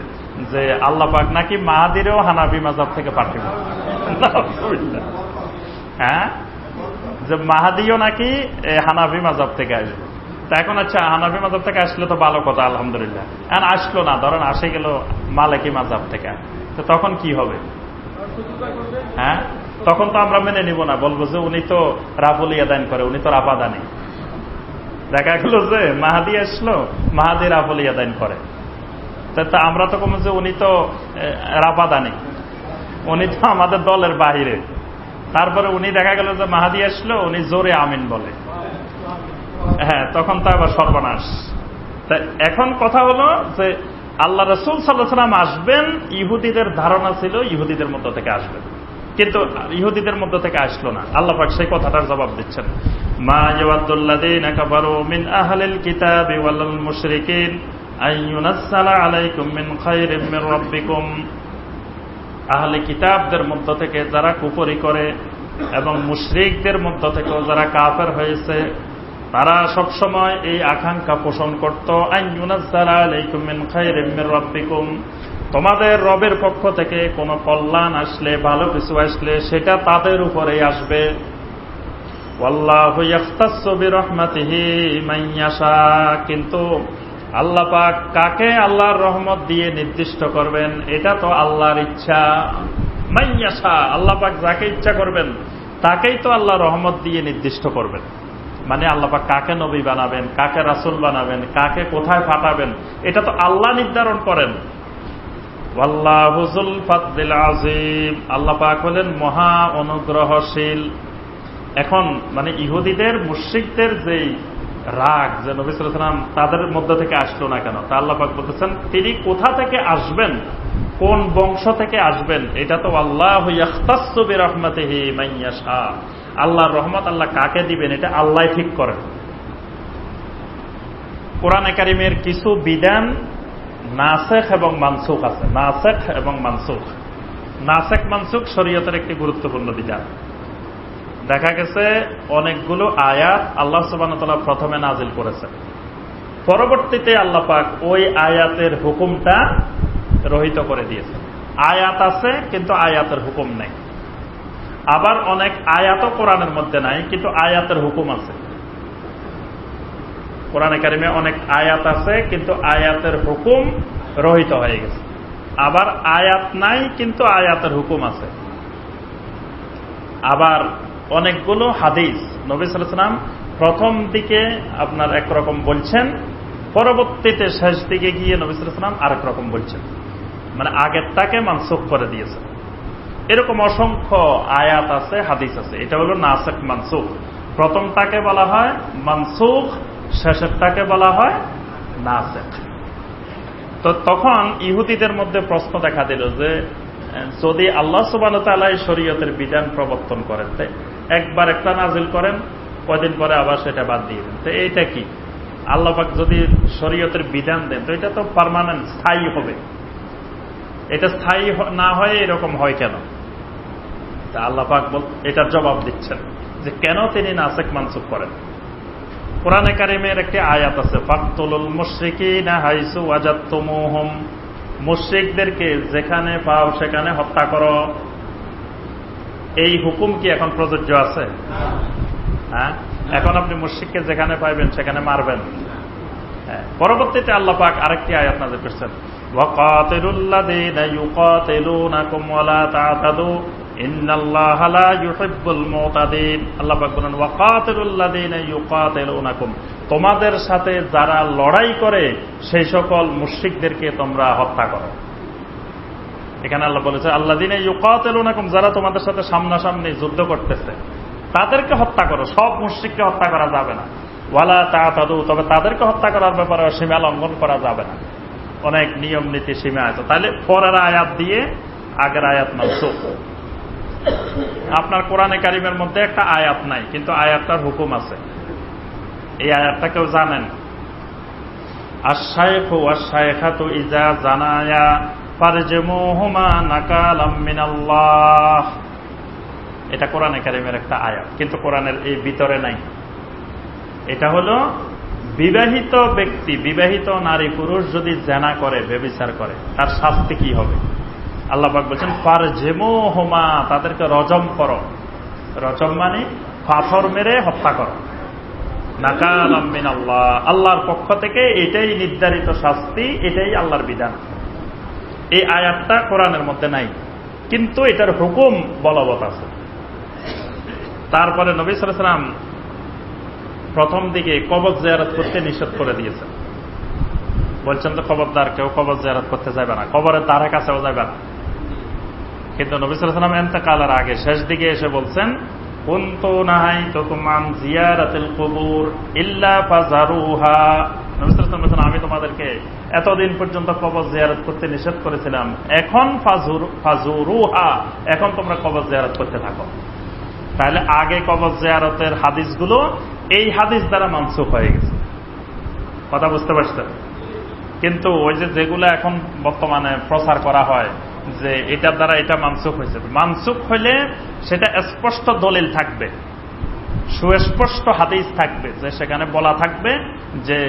যে আল্লাহ পাক নাকি মাহাদিরেও হানাফি মাযহাব থেকে পাঠাইব। হ্যাঁ, যে মাহাদিও নাকি হানাফি মাযহাব থেকে আসবে। তা এখন আচ্ছা, হানাফি মাযহাব থেকে আসলে তো ভালো কথা, আলহামদুলিল্লাহ। এখন আসলো না, ধরেন আসে গেল মালিকি মাযহাব থেকে, তো তখন কি হবে? হ্যাঁ, তখন তো আমরা মেনে নিব না, বলবো যে উনি তো রাফুল ইয়াদাইন করে, উনি তো রাফাদানি। দেখা গেল যে মাহাদি আসলো, মাহাদি রাফুল ইয়াদাইন করে, তা আমরা তো কম যে উনি তো রাফাদানি, উনি তো আমাদের দলের বাহিরে। তারপরে উনি দেখা গেল যে মাহাদি আসলো, উনি জোরে আমিন বলে, হ্যাঁ, তখন তো আবার সর্বনাশ। তা এখন কথা হলো যে আল্লাহ রাসূল সাল্লাল্লাহু আলাইহি ওয়াসাল্লাম আসবেন, ইহুদিদের ধারণা ছিল ইহুদিদের মধ্য থেকে আসবেন, কিন্তু ইহুদিদের মধ্য থেকে আসলো না। আল্লাহ পাক সেই কথাটার জবাব দিচ্ছেন, মা ইয়াওয়াদ্দুল্লাযীনা কাফারু মিন আহলিল কিতাবি ওয়াল মুশরিকিন আন ইউনাজ্জালা আলাইকুম মিন খায়রিম মির রাব্বিকুম। আহলে কিতাবদের মধ্য থেকে যারা কুফরি করে এবং মুশরিকদের মধ্য থেকেও যারা কাফের হয়েছে, তারা সবসময় এই আকাঙ্ক্ষা পোষণ করত, আন ইউনাজ্জালা আলাইকুম মিন খায়রিম মির রাব্বিকুম, তোমাদের রবের পক্ষ থেকে কোনো কল্যাণ আসলে, ভালো কিছু আসলে সেটা তাদের উপরেই আসবে। ওয়াল্লাহু ইয়াখতাসসু বিরহমাতিহি মান ইয়াশা, কিন্তু আল্লাহ পাক কাকে আল্লাহর রহমত দিয়ে নির্দিষ্ট করবেন এটা তো আল্লাহর ইচ্ছা। মান ইয়াশা, আল্লাহ পাক যাকে ইচ্ছা করবেন তাকেই তো আল্লাহ রহমত দিয়ে নির্দিষ্ট করবেন। মানে আল্লাহ পাক কাকে নবী বানাবেন, কাকে রাসূল বানাবেন, কাকে কোথায় পাঠাবেন, এটা তো আল্লাহ নির্ধারণ করেন। ওয়াল্লাহু যুল ফাদলিল আযীম, আল্লাহ পাক হলেন মহা অনুগ্রহশীল। এখন মানে ইহুদিদের, মুশরিকদের যেই রাগ যে নবী সাল্লাল্লাহু আলাইহি ওয়াসাল্লাম তাদের মধ্য থেকে আসলো না কেন, তা আল্লাহ পাক বলতেছেন তিনি কোথা থেকে আসবেন, কোন বংশ থেকে আসবেন, এটা তো আল্লাহু ইয়াখতাসসু বিরহমাতিহি মান ইয়াশা, আল্লাহর রহমত আল্লাহ কাকে দিবেন এটা আল্লাহ ঠিক করেন। কোরআনে কারীমের কিছু বিধান নাসেখ এবং মানসুখ আছে। নাসেখ এবং মানসুখ, নাসেখ মানসুখ শরীয়তের একটি গুরুত্বপূর্ণ বিধান। দেখা গেছে অনেকগুলো আয়াত আল্লাহ সুবহানাহু ওয়া তাআলা প্রথমে নাজিল করেছেন, পরবর্তীতে আল্লাহ পাক ওই আয়াতের হুকুমটা রহিত করে দিয়েছেন। আয়াত আছে কিন্তু আয়াতের হুকুম নেই। আবার অনেক আয়াতও কোরআনের মধ্যে নাই কিন্তু আয়াতের হুকুম আছে। কোরআনে কারিমে অনেক আয়াত আছে কিন্তু আয়াতের হুকুম রহিত হয়ে গেছে। আবার আয়াত নাই কিন্তু আয়াতের হুকুম আছে। আবার অনেকগুলো হাদিস নবী সাল্লাল্লাহু আলাইহি ওয়াসাল্লাম প্রথম দিকে আপনার একরকম বলছেন, পরবর্তীতে শেষ দিকে গিয়ে নবী সাল্লাল্লাহু আলাইহি ওয়াসাল্লাম আরেক রকম বলছেন। মানে আগেরটাকে মানসুখ করে দিয়েছে। এরকম অসংখ্য আয়াত আছে, হাদিস আছে। এটা হলো নাসিখ মানসুখ। প্রথমটাকে বলা হয় মানসুখ, শেষেরটাকে বলা হয় নাসিখ। তো তখন ইহুদিদের মধ্যে প্রশ্ন দেখা দিল যে যদি আল্লাহ সুবহানাহু ওয়া তাআলা শরীয়তের বিধান প্রবর্তন করেন, একবার একটা নাজিল করেন, কয়দিন পরে আবার সেটা বাদ দিয়ে দেন, তো এইটা কি? আল্লাহ পাক যদি শরীয়তের বিধান দেন তো এটা তো পার্মানেন্ট, স্থায়ী হবে। এটা স্থায়ী না হয় এরকম হয় কেন? তা আল্লাহ পাক এটার জবাব দিচ্ছেন যে কেন তিনি নাসিখ মানসুখ করেন। কোরআনে কারিমের একটি আয়াত আছে, ফাকতুলুল মুশরিকিনা হাইসু ওয়াজাদতুমুহুম, মুশরিকদেরকে যেখানে পাও সেখানে হত্যা করো। এই হুকুম কি এখন প্রযোজ্য আছে? হ্যাঁ, এখন আপনি মুশরিককে যেখানে পাইবেন সেখানে মারবেন। পরবর্তীতে আল্লাহ পাক আরেকটি আয়াত নাযিল করেছেন, ওয়াকাতিলুল্লাযীনা ইউকাতিলুনাকুম ওয়ালা তা'তাদু ইন্নাল্লাহা লা ইউহিব্বুল মুতাদিন। আল্লাহ পাক বলেন ওয়াকাতিলুল্লাযীনা ইউকাতিলুনাকুম, তোমাদের সাথে যারা লড়াই করে সেই সকল মুশরিকদেরকে তোমরা হত্যা করো। এখানে আল্লাহ বলেছে আল্লাযীনা ইউকাতিলুনাকুম, যারা তোমাদের সাথে সামনাসামনি যুদ্ধ করতেছে তাদেরকে হত্যা করো। সব মুশরিককে হত্যা করা যাবে না। ওয়ালা তা'তাদু, তবে তাদেরকে হত্যা করার ব্যাপারে সীমা লঙ্ঘন করা যাবে না। অনেক নিয়ম নীতি সীমা আছে। তাহলে পরের আয়াত দিয়ে আগের আয়াত মানসুখ। আপনার কোরআনে কারিমের মধ্যে একটা আয়াত নাই, কিন্তু আয়াতটার হুকুম আছে। এই আয়াতটা কেউ জানেন? আশ-শাইখু ওয়াশ-শাইখাতু ইযা জানায়া ফারজুমুহুমা নাকালাম মিনাল্লাহ। এটা কোরআনে কারিমের একটা আয়াত, কিন্তু কোরআনের এই ভিতরে নাই। এটা হলো বিবাহিত ব্যক্তি, বিবাহিত নারী পুরুষ যদি জিনা করে, ব্যভিচার করে, তার শাস্তি কি হবে? আল্লাহ পাক বলেছেন ফারজুমুহুমা, তাদেরকে রজম করো। রজম মানে পাথর মেরে হত্যা করো। নাকালাম মিনাল্লাহ, আল্লাহর পক্ষ থেকে এটাই নির্ধারিত শাস্তি, এটাই আল্লাহর বিধান। এই আয়াতটা কোরআনের মধ্যে নাই, কিন্তু এটার হুকুম বলবৎ আছে। তারপরে নবী সাল্লাল্লাহু আলাইহি ওয়াসাল্লাম প্রথম দিকে কবর জিয়ারত করতে নিষেধ করে দিয়েছেন। বলছেন তো খবরদার কেউ কবর জিয়ারত করতে যাবে না, কবরের ধারে কাছেও যাবে না। কিন্তু নবী সাল্লাল্লাহু আলাইহি ওয়াসাল্লাম ইন্তেকালের আগে শেষ দিকে এসে বলছেন কুনতু নাহাইতুকুম আন জিয়ারাতিল কুবুর ইল্লা ফাজারুহা। নবী সাল্লাল্লাহু আলাইহি ওয়াসাল্লাম বলেছেন আমি তোমাদেরকে এতদিন পর্যন্ত কবর জিয়ারত করতে নিষেধ করেছিলাম, এখন ফাজুরুহা, এখন তোমরা কবর জিয়ারত করতে থাকো। তাহলে আগে কবর জিয়ারতের হাদিসগুলো এই হাদিস দ্বারা মানসুখ হয়ে গেছে। কথা বুঝতে পারছেন? কিন্তু ওই যেগুলো এখন বর্তমানে প্রচার করা হয় যে এটার দ্বারা এটা মানসুখ হয়েছে, মানসুখ হইলে সেটা স্পষ্ট দলিল থাকবে, সুস্পষ্ট হাদিস থাকবে, যে সেখানে বলা থাকবে যে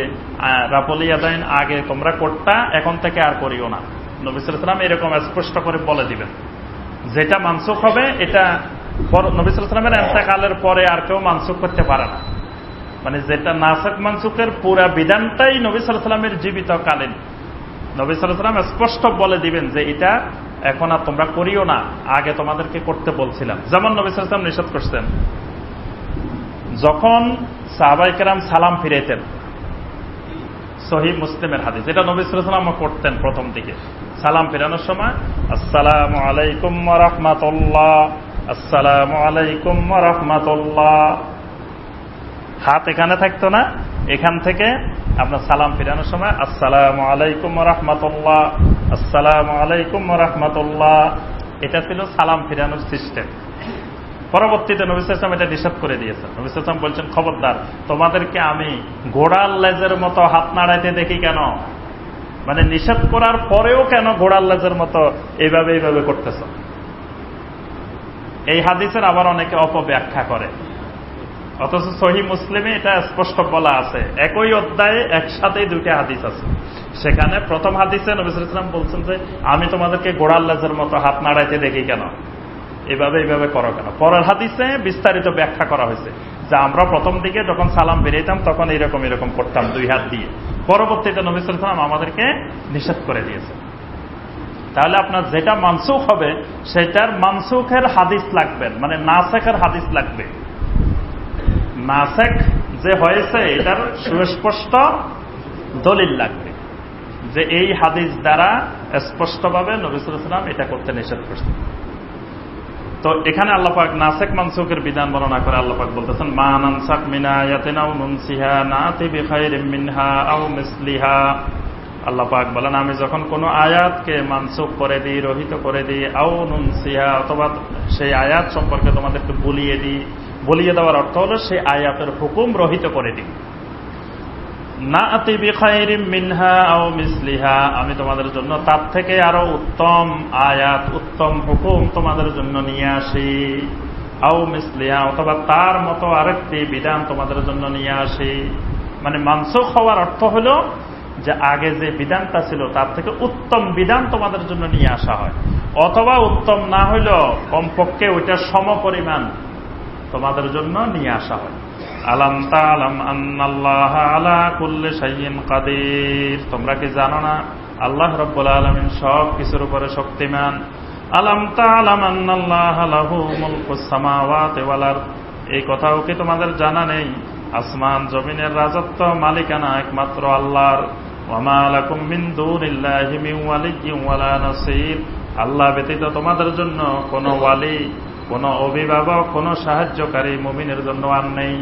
রাফুল ইয়াদাইন আগে তোমরা করতা, এখন থেকে আর করিও না। নবী সাল্লাল্লাহু আলাইহি ওয়াসাল্লাম এরকম স্পষ্ট করে বলে দিবেন। যেটা মানসুখ হবে এটা নবী সাল্লাল্লাহু আলাইহি ওয়াসাল্লামের ইন্তেকালের পরে আর কেউ মানসুখ করতে পারে না। মানে যেটা নাসিখ মানসুখের পুরা বিধানটাই নবী সাল্লাল্লাহু আলাইহি ওয়াসাল্লামের জীবিতকালীন। নবী সাল্লাল্লাহু আলাইহি ওয়াসাল্লাম স্পষ্ট বলে দিবেন যে এটা এখন আর তোমরা করিও না, আগে তোমাদেরকে করতে বলছিলাম। যেমন নবী সাল্লাল্লাহু আলাইহি ওয়াসাল্লাম নিষেধ করছেন যখন সাহাবায়ে কেরাম সালাম ফিরাইতেন, সহিহ মুসলিমের হাদিস, এটা নবী সাল্লাল্লাহু আলাইহি ওয়াসাল্লাম করতেন প্রথম দিকে। সালাম ফেরানোর সময় আসসালামু আলাইকুম ওয়া রাহমাতুল্লাহ, আসসালামু আলাইকুম ওয়া রাহমাতুল্লাহ, হাত এখানে থাকতো না, এখান থেকে আপনার সালাম ফিরানোর সময় আসসালামু আলাইকুম ওয়া রাহমাতুল্লাহ, আসসালামু আলাইকুম ওয়া রাহমাতুল্লাহ। এটা ছিল সালাম ফিরানোর সিস্টেম। পরবর্তীতে নবী সাল্লাল্লাহু আলাইহি ওয়াসাল্লাম এটা নিষেধ করে দিয়েছেন। নবী সাল্লাল্লাহু আলাইহি ওয়াসাল্লাম বলছেন খবরদার, তোমাদেরকে আমি ঘোড়ার লেজের মতো হাত নাড়াইতে দেখি কেন? মানে নিষেধ করার পরেও কেন ঘোড়ার লেজের মতো এইভাবে করতেছ? এই হাদিসের আবার অনেকে অপব্যাখ্যা করে, অথচ সহিহ মুসলিমে এটা স্পষ্ট বলা আছে। একই অধ্যায়ে একসাথেই দুইটা হাদিস আছে। সেখানে প্রথম হাদিসে নবী সাল্লাল্লাহু আলাইহি ওয়াসাল্লাম বলছেন যে আমি তোমাদেরকে ঘোড়ার লেজের মতো হাত নাড়াইতে দেখি কেন, এইভাবে করো কেন? পরের হাদিসে বিস্তারিত ব্যাখ্যা করা হয়েছে যে আমরা প্রথম দিকে যখন সালাম বেরাইতাম তখন এরকম করতাম দুই হাত দিয়ে। পরবর্তীতে নবী সাল্লাল্লাহু আলাইহি ওয়াসাল্লাম আমাদেরকে নিষেধ করে দিয়েছে। তাহলে আপনার যেটা মানসুখ হবে সেটার মানসুখের হাদিস লাগবে, মানে নাসেখের হাদিস লাগবে। নাসেখ যে হয়েছে এটার সুস্পষ্ট দলিল লাগবে যে এই হাদিস দ্বারা স্পষ্টভাবে নবী সাল্লাল্লাহু আলাইহি ওয়াসাল্লাম এটা করতে নিষেধ করছেন। তো এখানে আল্লাহ পাক নাসেখ মানসুখের বিধান বর্ণনা করে আল্লাহ পাক বলতেছেন, মা নানসাখ মিন আয়াতিন আও নুনসিহা নাতি বিখাইরিম মিনহা আও মিসলিহা। আল্লাহ পাক বলেন, আমি যখন কোনো আয়াতকে মানসুখ করে দিই, রহিত করে দিই, আও নুনসিহা, অথবা সেই আয়াত সম্পর্কে তোমাদেরকে বলিয়ে দিই, বলিয়ে দেওয়ার অর্থ হলো সেই আয়াতের হুকুম রহিত করে দিই। নাতি বিখাইরিম মিনহা আও মিসলিহা, আমি তোমাদের জন্য তার থেকে আরো উত্তম আয়াত, উত্তম হুকুম তোমাদের জন্য নিয়ে আসি। আও মিসলিহা, অথবা তার মতো আরেকটি বিধান তোমাদের জন্য নিয়ে আসি। মানে মানসুখ হওয়ার অর্থ হলো যে আগে যে বিধানটা ছিল তার থেকে উত্তম বিধান তোমাদের জন্য নিয়ে আসা হয়, অথবা উত্তম না হইলেও কমপক্ষে ওইটার সমপরিমাণ তোমাদের জন্য নিয়ে আসা হয়। আলাম তা'লাম আন্নাল্লাহা আলা কুল্লি শাইইন কাদির, তোমরা কি জানো না আল্লাহ রাব্বুল আলামিন সব কিছুর উপরে শক্তিমান। আলাম তা'লাম আন্নাল্লাহা লাহু মুলকুস সামাওয়াতি ওয়াল আরদ, এই কথাও কি তোমাদের জানা নেই আসমান জমিনের রাজত্ব মালিকানা একমাত্র আল্লাহর। ওয়া মা লাকুম মিন দুনিল্লাহি মিন ওয়ালিয়্যিন ওয়ালা নাসীর, আল্লাহ ব্যতীত তোমাদের জন্য কোনো ওয়ালি, কোন অভিভাবক, কোন সাহায্যকারী মুমিনের জন্য আর নেই।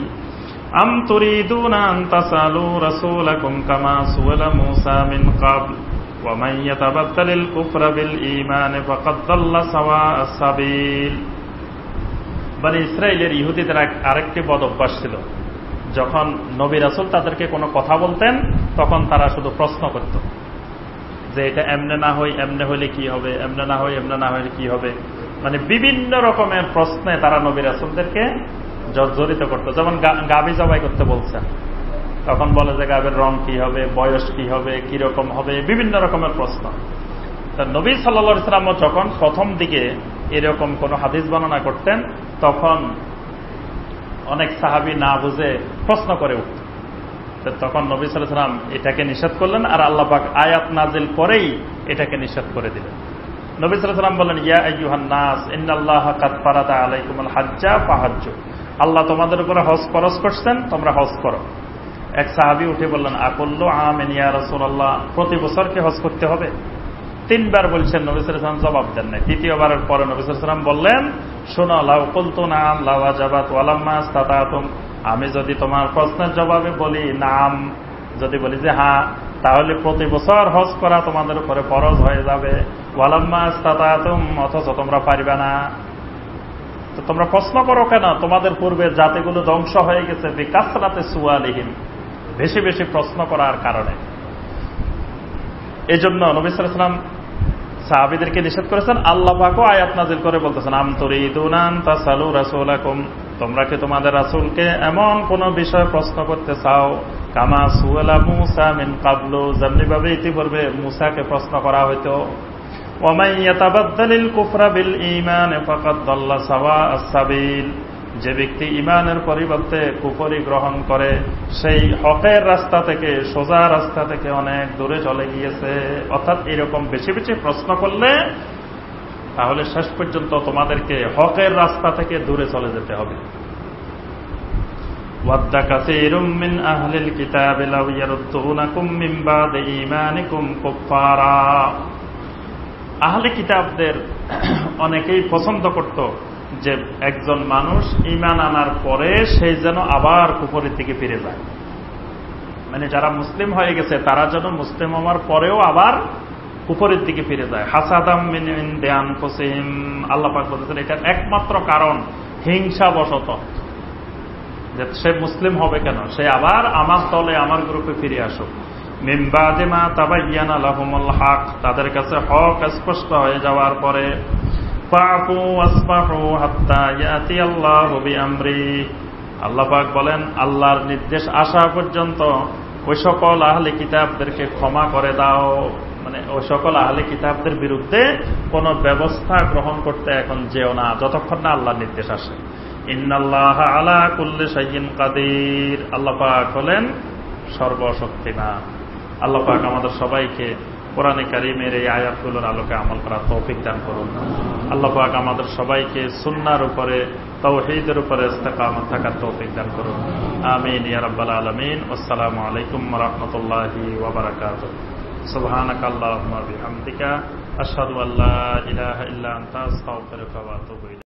আম তুরিদুনা আন তাসালু রাসূলাকুম কামা সুইলা মূসা মিন ক্বাবল ওয়া মান ইয়াতাবাদ্দালিল কুফরা বিল ঈমান ফাকাদ দাল্লা সাওয়া'আস সাবিল। বনি ইসরাইলের ইহুদিদের আরেকটি বদ অভ্যাস ছিল, যখন নবী রাসূল তাদেরকে কোনো কথা বলতেন তখন তারা শুধু প্রশ্ন করত যে এটা এমনে না হয় এমনে হইলে কি হবে, এমনে না হয় এমনে না হইলে কি হবে। মানে বিভিন্ন রকমের প্রশ্নে তারা নবী রাসূলদেরকে জর্জরিত করত। যেমন গাভী জবাই করতে বলছেন, তখন বলে যে গাভীর রং কি হবে, বয়স কি হবে, কি রকম হবে, বিভিন্ন রকমের প্রশ্ন। তা নবী সাল্লাল্লাহু আলাইহি ওয়াসাল্লাম যখন প্রথম দিকে এরকম কোন হাদিস বর্ণনা করতেন তখন অনেক সাহাবী না বুঝে প্রশ্ন করে উঠত। তখন নবী সাল্লাল্লাহু আলাইহি ওয়াসাল্লাম এটাকে নিষেধ করলেন, আর আল্লাহ পাক আয়াত নাজিল করেই এটাকে নিষেধ করে দিলেন। নবী সাল্লাল্লাহু আলাইহি ওয়াসাল্লাম বলেন, ইয়া আইয়ুহান নাস ইন্নাল্লাহা কাদ ফারাদা আলাইকুমুল হাজ্জা ফাহাজ্জু, আল্লাহ তোমাদের উপরে হজ ফরজ করছেন, তোমরা হজ করো। এক সাহাবী উঠে বললেন, আকুল্লু আমিন ইয়া রাসূলুল্লাহ, প্রতি বছর কি হজ করতে হবে? তিনবার বলছেন, নবী সাল্লাল্লাহু আলাইহি ওয়াসাল্লাম জবাব দেন নাই। তৃতীয়বারের পরে নবী সাল্লাল্লাহু আলাইহি ওয়াসাল্লাম বললেন, শোনো, লাউ কুলতু নাম লাওয়াজাবাত ওয়ালাম্মা ইসতাতাতুম, আমি যদি তোমার প্রশ্নের জবাবে বলি নাম, যদি বলি যে হ্যাঁ, তাহলে প্রতি বছর হজ করা তোমাদের উপরে ফরজ হয়ে যাবে। ওয়ালাম্মা ইসতাতাতুম, অথচ তোমরা পারবে না। তো তোমরা প্রশ্ন করো কেন? তোমাদের পূর্বের জাতিগুলো ধ্বংস হয়ে গেছে বিকাসরাতে সুয়ালিহিম, বেশি বেশি প্রশ্ন করার কারণে। এই জন্য নবী সাল্লাল্লাহু আলাইহি ওয়াসাল্লাম সাহাবীদেরকে নিষেধ করেছেন। আল্লাহ পাকও আয়াত নাযিল করে বলতেছেন, আম তুরিদুনা আন তাসালু রাসূলাকুম, তোমরা কি তোমাদের রাসূলকে এমন কোন বিষয় প্রশ্ন করতে চাও, কামা সুইলা মূসা মিন ক্বাবলু, যেমনিভাবে ইতিপূর্বে মূসাকে প্রশ্ন করা হইতো। ওয়া মান ইয়াতাবাদ্দালিল কুফরা বিল ঈমান ফাকাদ দাল্লা সাওয়া'আস সাবিল, যে ব্যক্তি ঈমানের পরিবর্তে কুফরি গ্রহণ করে সেই হকের রাস্তা থেকে, সোজা রাস্তা থেকে অনেক দূরে চলে গিয়েছে। অর্থাৎ এরকম বেশি বেশি প্রশ্ন করলে তাহলে শেষ পর্যন্ত তোমাদেরকে হকের রাস্তা থেকে দূরে চলে যেতে হবে। ওয়াদ্দা কাসীরুম মিন আহলিল কিতাবি লাউ ইয়ারুদ্দুনাকুম মিন বাদি ঈমানিকুম কুফফারা, আহলে কিতাবদের অনেকেই পছন্দ করত যে একজন মানুষ ঈমান আনার পরে সে যেন আবার কুফরের দিকে ফিরে যায়। মানে যারা মুসলিম হয়ে গেছে তারা যেন মুসলিম হওয়ার পরেও আবার কুফরের দিকে ফিরে যায়। হাসাদাম মিন ইনদি আনফুসিহিম, আল্লাহ পাক বলেছেন এটার একমাত্র কারণ হিংসাবশত, যে সে মুসলিম হবে কেন, সে আবার আমার দলে, আমার গ্রুপে ফিরে আসুক। মিন বাদি মা তাবায়্যানা লাহুমুল হক, তাদের কাছে হক স্পষ্ট হয়ে যাওয়ার পরে। ফাফু ওয়াসফাহু হাত্তা ইয়াতি আল্লাহু বিআমরি, আল্লাহ পাক বলেন আল্লাহর নির্দেশ আসা পর্যন্ত ওই সকল আহলে কিতাবদেরকে ক্ষমা করে দাও। মানে ওই সকল আহলে কিতাবদের বিরুদ্ধে কোন ব্যবস্থা গ্রহণ করতে এখন যেও না, যতক্ষণ না আল্লাহর নির্দেশ আসে। ইন্নাল্লাহা আলা কুল্লি শাইইন কাদির, আল্লাহ পাক হলেন সর্বশক্তিমান। আল্লাহ পাক আমাদের সবাইকে কোরআনে কারীমের এই আয়াতগুলোর আলোকে আমল করার তৌফিক দান করুন। আল্লাহ পাক আমাদের সবাইকে সুন্নাহর উপরে, তাওহীদের উপরে ইস্তেকামত থাকার তৌফিক দান করুন। আমিন ইয়া রাব্বাল আলামিন। আসসালামু আলাইকুম ওয়া রাহমাতুল্লাহি ওয়া বারাকাতুহু। সুবহানাকাল্লাহুম্মা বিহামদিকা আশহাদু আল্লা ইলাহা ইল্লা আনতা আস্তাগফিরুকা ওয়া আতুবু ইলাইক।